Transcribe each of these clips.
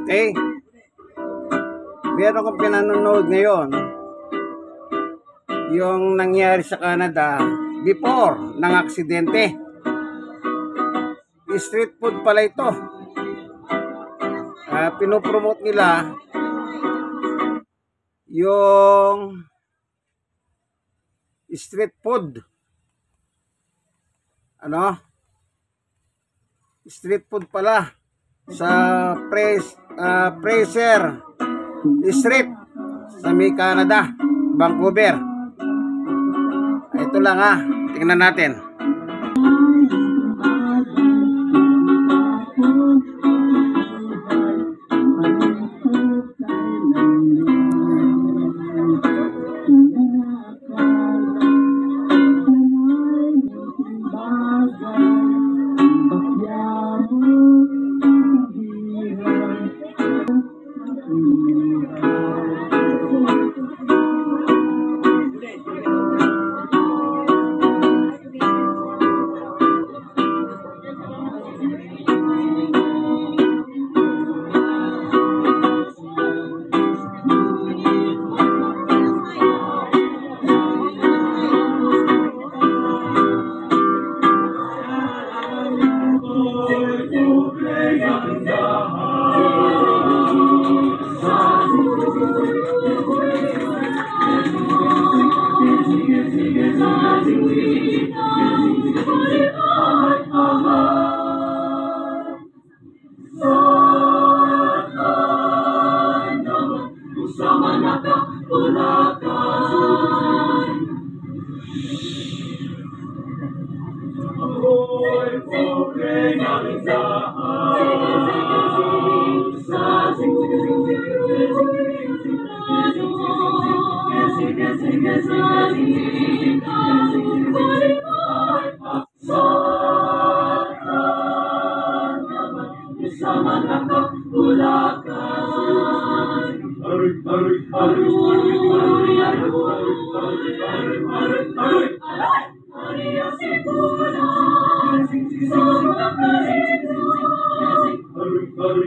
Okay? Meron kong pinanonood ngayon yung nangyari sa Canada before ng aksidente. Street food pala ito. Pinopromote nila yung street food. Street food pala sa Fraser Street sa may Canada, Vancouver. Ito lang tingnan natin.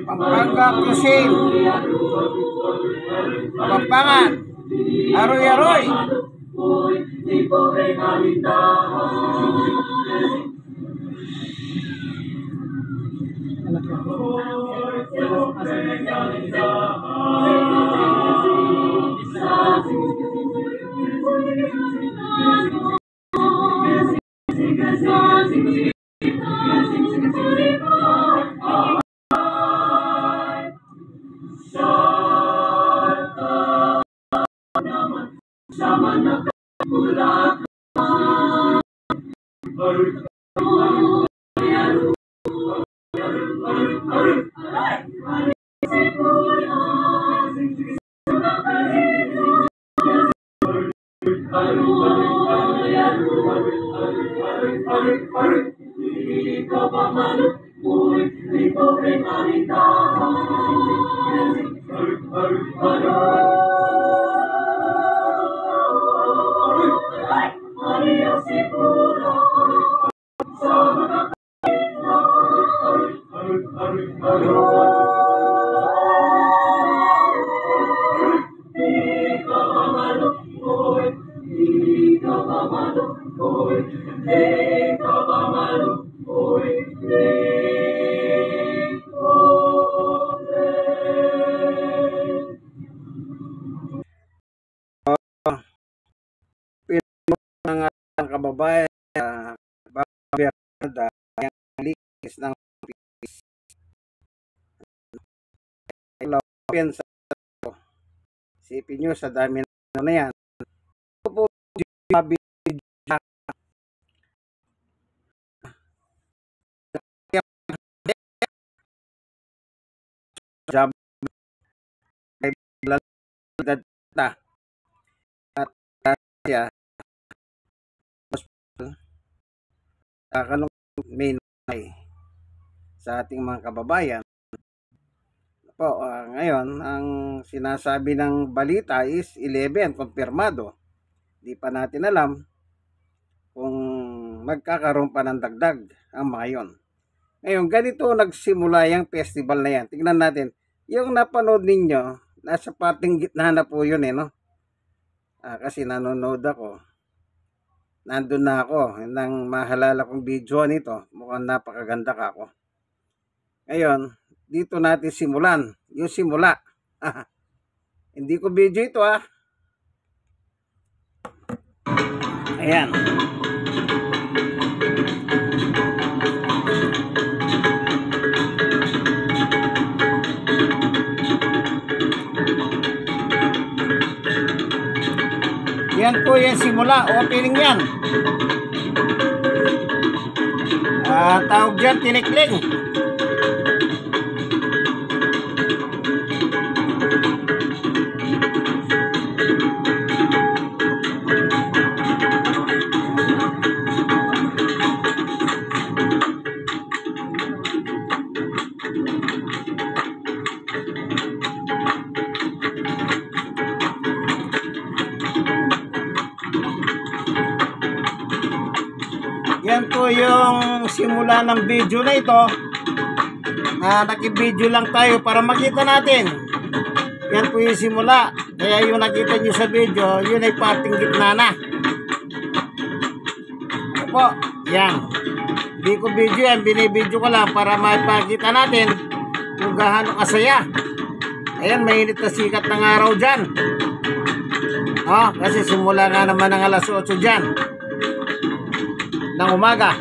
Pampanga Cuisine, Kapampangan, Aroy-aroy. Ng kababayan yung linis ng isipin nyo sa dami na yan. Ito po job at kaya kakalong main sa ating mga kababayan po. Ngayon ang sinasabi ng balita is 11 kumpirmado. Di pa natin alam kung magkakaroon pa ng dagdag ang mga yon. Ngayon ganito nagsimula yung festival na yan. Tingnan natin Yung napanood ninyo, nasa pating gitna na po yun no? Kasi nanonood ako. Nandun na ako. Nang mahalala kong video nito, mukhang napakaganda ka ako. Ngayon, dito natin simulan. Yung simula. Hindi ko video ito Ayan. Yan po yung simula, opening yan. Tawag dyan, tinikling. Yan po yung simula ng video na ito. Naki-video lang tayo para makita natin. Yan po yung simula. Kaya yung nakita nyo sa video, yun ay parting gitna na. Ano po? Yan. Hindi ko video yan. Binibidyo ko lang para maipakita natin kung gaano kasaya. Ayan, mainit na sikat ng araw dyan. Kasi simula nga naman ng alas 8 dyan ng umaga.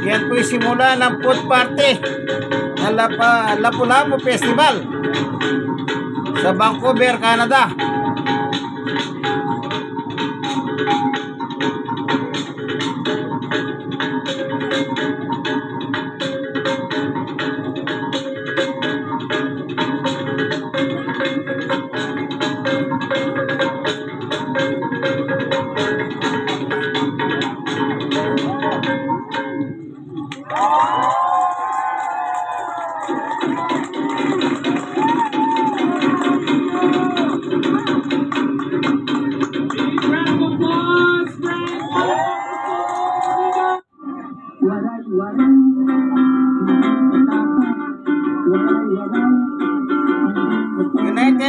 Yan po yung simula ng food party ng Lapu-Lapu Festival sa Vancouver, Canada.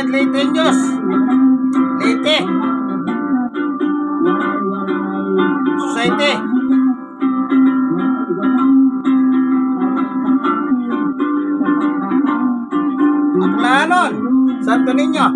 and Leyteños. Leyte Society. Aklanon, Santo Niño.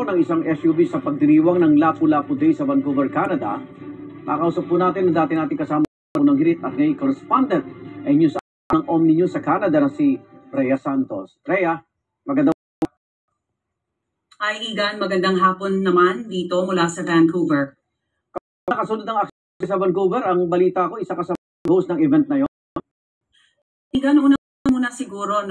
Ng isang SUV sa pagdiriwang ng Lapu-Lapu Day sa Vancouver, Canada. Nakausap po natin ang dati nating kasama ng Hirit at ngayon correspondent ay news ng Omni News sa Canada na si Rhea Santos. Rhea, magandang Hi Igan, magandang hapon naman dito mula sa Vancouver. Nakasunod ng aksyon sa Vancouver, ang balita ko, isa ka sa host ng event na yon. Igan, una muna siguro,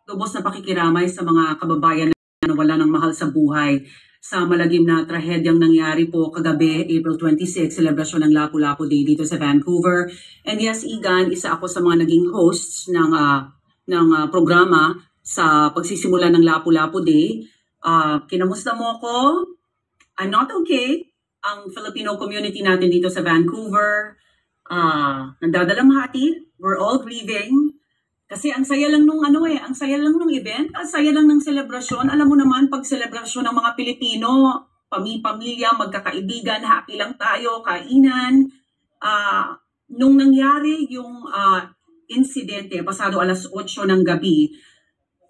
lubos na pakikiramay sa mga kababayan na wala ng mahal sa buhay sa malagim na trahedyang nangyari po kagabi, April 26, celebration ng Lapu-Lapu Day dito sa Vancouver. And yes, Igan, isa ako sa mga naging hosts ng programa sa pagsisimula ng Lapu-Lapu Day. Kinamusta mo ako? I'm not okay. Ang Filipino community natin dito sa Vancouver, nagdadalamhati. We're all grieving. Kasi ang saya lang ang saya lang nung event, ang saya lang ng selebrasyon. Alam mo naman, pag selebrasyon ng mga Pilipino, pamilya, magkakaibigan, happy lang tayo, kainan. Nung nangyari yung insidente, pasado alas 8 ng gabi,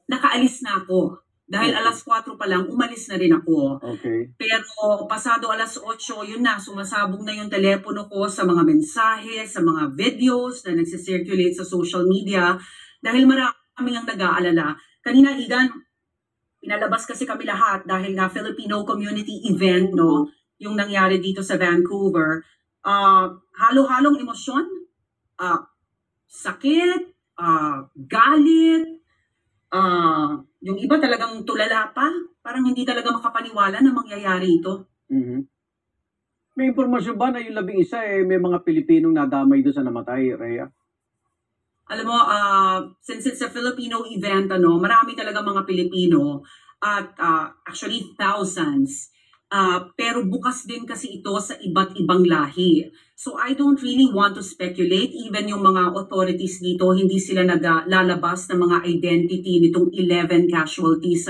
nakaalis na ako. Dahil alas 4 pa lang, umalis na rin ako. Okay. Pero pasado alas 8, yun na, sumasabog na yung telepono ko sa mga mensahe, sa mga videos na nagsisirculate sa social media. Dahil maraming ang nag-aalala. Kanina, Igan, pinalabas kasi kami lahat dahil nga Filipino community event, no, yung nangyari dito sa Vancouver. Halo-halong emosyon, ah, sakit, galit, yung iba talagang tulala pa. Parang hindi talaga makapaniwala na mangyayari ito. Mhm. May impormasyon ba na yung 11 may mga Pilipinong nadamay doon sa namatay, Rhea? Alam mo, since it's a Filipino event, marami talaga mga Pilipino at actually thousands. Pero bukas din kasi ito sa iba't ibang lahi. So I don't really want to speculate. Even yung mga authorities dito, hindi sila naglalabas ng mga identity nitong 11 casualties.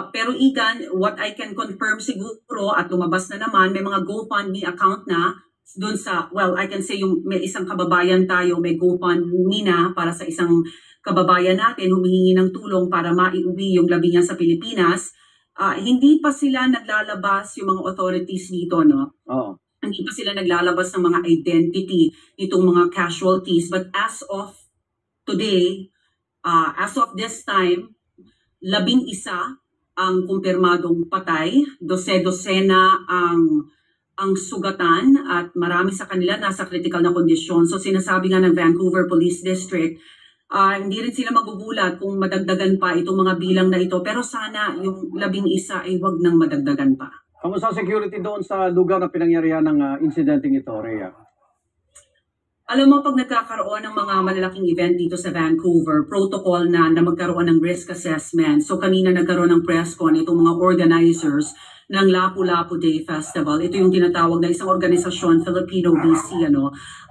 Pero Igan, what I can confirm siguro at lumabas na naman, may mga GoFundMe account na doon sa, well, I can say yung may isang kababayan tayo, may GoFundMe na para sa isang kababayan natin, humihingi ng tulong para maiuwi yung labi niya sa Pilipinas. Hindi pa sila naglalabas yung mga authorities dito, no? Oo. Hindi pa sila naglalabas ng mga identity nitong mga casualties. But as of today, as of this time, 11 ang kumpirmadong patay, 12 ang sugatan at marami sa kanila nasa critical na kondisyon. So sinasabi nga ng Vancouver Police District, hindi rin sila magugulat kung madagdagan pa itong mga bilang na ito. Pero sana yung 11 ay wag nang madagdagan pa. Kamusta security doon sa lugar na pinangyarihan ng insidenteng ito, Rhea? Alam mo, pag nagkakaroon ng mga malalaking event dito sa Vancouver, protocol na magkaroon ng risk assessment. So kanina nagkaroon ng press con itong mga organizers ng Lapu-Lapu Day Festival. Ito yung tinatawag na isang organisasyon, Filipino BC,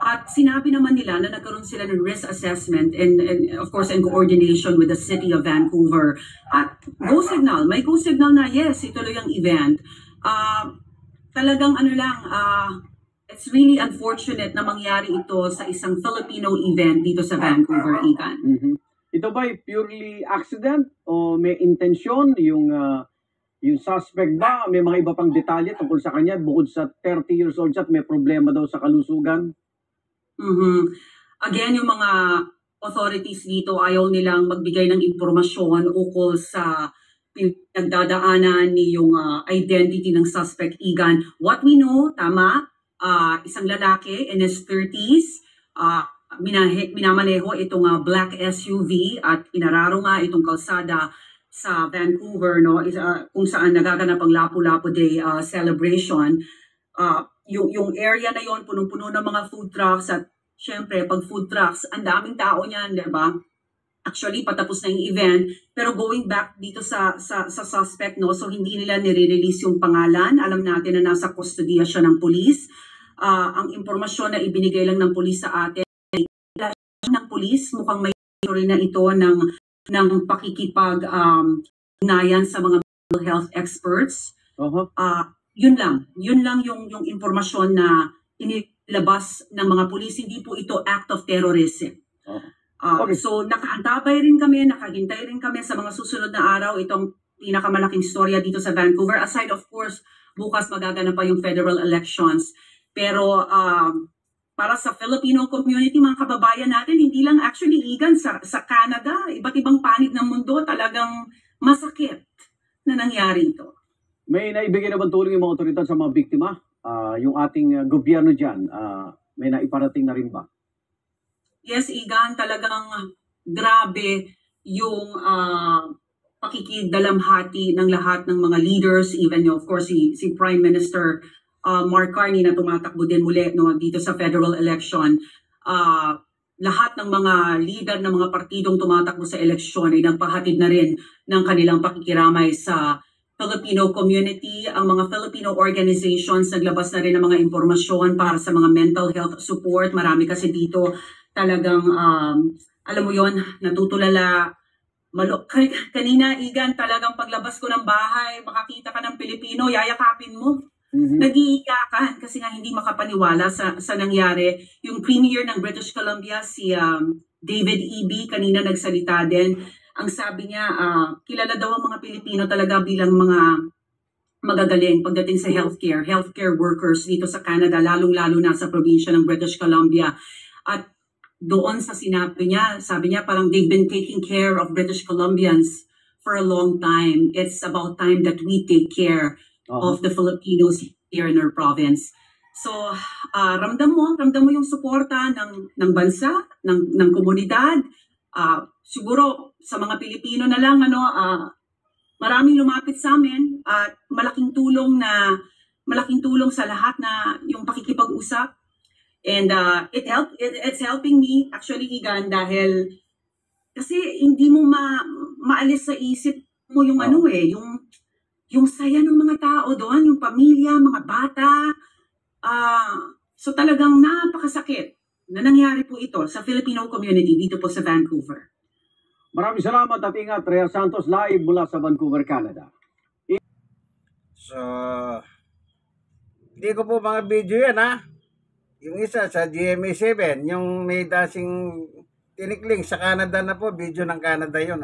At sinabi naman nila na nagkaroon sila ng risk assessment and of course in coordination with the City of Vancouver. At may go signal na yes, ituloy ang event. Talagang it's really unfortunate na mangyari ito sa isang Filipino event dito sa Vancouver, Igan. Mhm. Ito ba ay purely accident o may intensyon yung suspect ba? May mga iba pang detalye tungkol sa kanya bukod sa 30 years old siya at may problema daw sa kalusugan? Mhm. Again, yung mga authorities dito ayaw nilang magbigay ng impormasyon ukol sa pinagdadaanan ni yung identity ng suspect, Igan. What we know, tama, isang lalaki in his 30s, minamaneho itong black SUV at inararo nga itong kalsada sa Vancouver, kung saan nagaganap ang Lapu-Lapu Day celebration. Yung area na yon punong-puno ng mga food trucks at syempre pag food trucks, ang daming tao niyan, di ba? Actually, patapos na yung event, pero going back dito sa suspect, so hindi nila nire-release yung pangalan. Alam natin na nasa kustodiya siya ng pulis. Ang impormasyon na ibinigay lang ng pulis sa atin, ng pulis, mukhang may rin na ito ng pakikipag-ugnayan sa mga mental health experts. Yun lang yung impormasyon na inilabas ng mga pulis. Hindi po ito act of terrorism. Okay. So nakaantabay rin kami, nakahintay rin kami sa mga susunod na araw itong pinakamalaking storya dito sa Vancouver. Aside of course, bukas magaganap pa yung federal elections. Pero para sa Filipino community, mga kababayan natin, hindi lang actually Igan sa Canada, iba't ibang panig ng mundo, talagang masakit na nangyari ito. May naibigay naman tulong yung mga otoridad sa mga biktima? Yung ating gobyerno dyan, may naiparating na rin ba? Yes, Igan, talagang grabe yung pakikidalamhati ng lahat ng mga leaders, even of course si Prime Minister Mark Carney na tumatakbo din muli dito sa federal election. Lahat ng mga leader ng mga partidong tumatakbo sa eleksyon ay nagpahatid na rin ng kanilang pakikiramay sa Filipino community. Ang mga Filipino organizations naglabas na rin ng mga impormasyon para sa mga mental health support. Marami kasi dito talagang, alam mo yon, natutulala. Kanina, Igan, talagang paglabas ko ng bahay, makakita ka ng Pilipino, yayakapin mo. Nag-iiyakan kasi nga hindi makapaniwala sa nangyari. Yung Premier ng British Columbia, si David Eby, kanina nagsalita din. Ang sabi niya, kilala daw ang mga Pilipino talaga bilang mga magagaling pagdating sa healthcare workers dito sa Canada, lalong-lalo na sa probinsya ng British Columbia. At doon sa sinabi niya, sabi niya parang they've been taking care of British Columbians for a long time. It's about time that we take care of the Filipinos here in our province. So, ramdam mo yung suporta ng bansa, ng komunidad. Siguro sa mga Pilipino na lang, maraming lumapit sa amin at malaking tulong sa lahat na yung pakikipag-usap. And it's helping me actually, Igan, dahil kasi hindi mo maalis sa isip mo yung yung saya ng mga tao doon, yung pamilya, mga bata. So talagang napakasakit na nangyari po ito sa Filipino community dito po sa Vancouver. Maraming salamat at ingat, Rhea Santos, live mula sa Vancouver, Canada. So, hindi ko po mga video yan Yung isa sa GMA7, yung may dasing tinikling sa Canada na po, video ng Canada yun,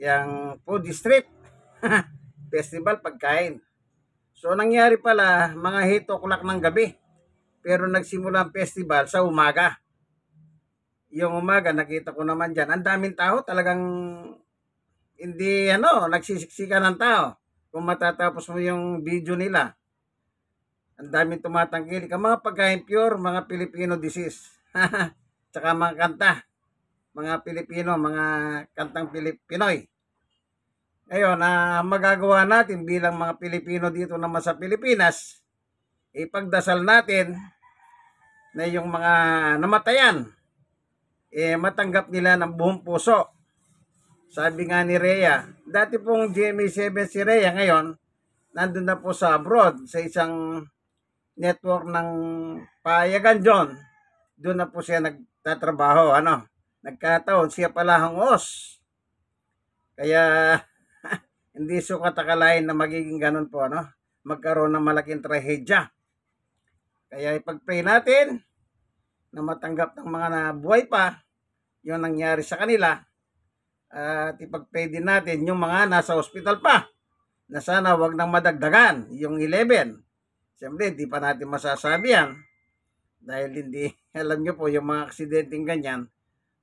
Yang food street, festival pagkain. So, nangyari pala, mga 8 o'clock ng gabi. Pero nagsimula ang festival sa umaga. Yung umaga, nakita ko naman dyan, ang daming tao, talagang hindi, nagsisiksikan ng tao. Kung matatapos mo yung video nila, ang daming tumatangkilik. Ang mga pagkain pure, mga Filipino disease. Tsaka mga kanta, mga Pilipino, mga kantang Pinoy. Ngayon, magagawa natin bilang mga Pilipino dito naman sa Pilipinas, ipagdasal natin na yung mga namatayan, matanggap nila ng buong puso. Sabi nga ni Rhea, dati pong GMA7 si Rhea, ngayon, nandun na po sa abroad, sa isang network ng payagan John. Doon na po siya nagtatrabaho, Nagkataon, siya pala ang host. Kaya, hindi sukat akalain na magiging ganun po, magkaroon ng malaking trahedya. Kaya ipag-pray natin na matanggap ng mga nabuhay pa yung nangyari sa kanila. At ipag-pray din natin yung mga nasa hospital pa na sana wag nang madagdagan yung 11. Siyempre, di pa natin masasabi yan. Dahil hindi, alam nyo po, yung mga aksidenteng ganyan,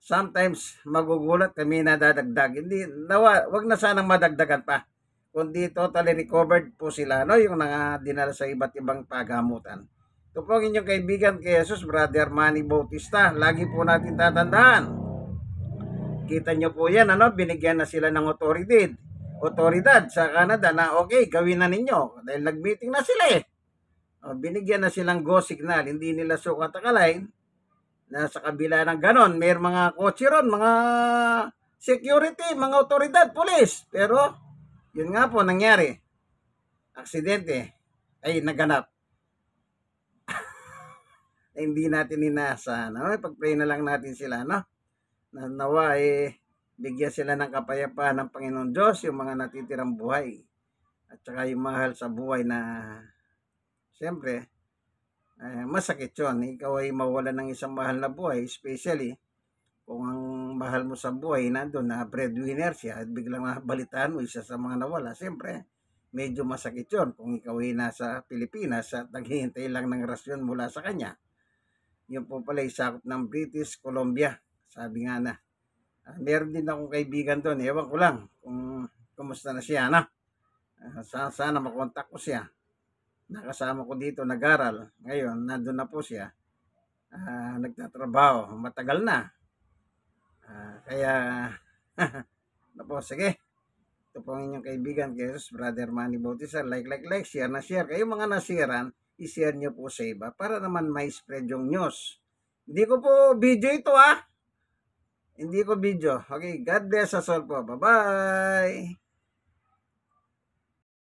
sometimes magugulat kami na dadagdag. Hindi, wag na sanang madagdagan pa. Kundi totally recovered po sila, yung dinala sa iba't ibang pagamutan. Ito po ang inyong kaibigan kay Jesus, Brother Manny Bautista. Lagi po natin tatandaan. Kita nyo po yan, binigyan na sila ng otoridad sa Canada na okay, gawin na ninyo. Dahil nag-meeting na sila binigyan na silang go signal. Hindi nila sukat akalain na sa kabila ng ganon, may mga kotse ron, mga security, mga otoridad, police. Pero, yun nga po nangyari. Aksidente ay naganap. Hindi natin inaasahan. Pag-pray na lang natin sila, na nawa bigyan sila ng kapayapaan ng Panginoon Diyos, yung mga natitirang buhay. At saka yung mahal sa buhay na, siyempre, masakit yun. Ikaw ay mawala ng isang mahal na buhay, especially kung ang mahal mo sa buhay nandun na breadwinner siya at biglang balitaan mo isa sa mga nawala. Siyempre, medyo masakit yun kung ikaw ay nasa Pilipinas at naghihintay lang ng rasyon mula sa kanya. Yun po pala isakop ng British Columbia. Sabi nga na. Meron din akong kaibigan doon. Ewan ko lang kung kumusta na siya. Sana makontak ko siya. Nakasama ko dito, nag-aral. Ngayon, nandun na po siya. Nagtatrabaho. Matagal na. Kaya, po, sige. Ito po ang inyong kaibigan, Jesus, Brother Manny Bautista. Like, share na share. Kayo mga nasiran, i-share nyo po sa iba para naman may spread yung news. Hindi ko po video ito Hindi ko video. Okay, God bless us all po. Bye-bye!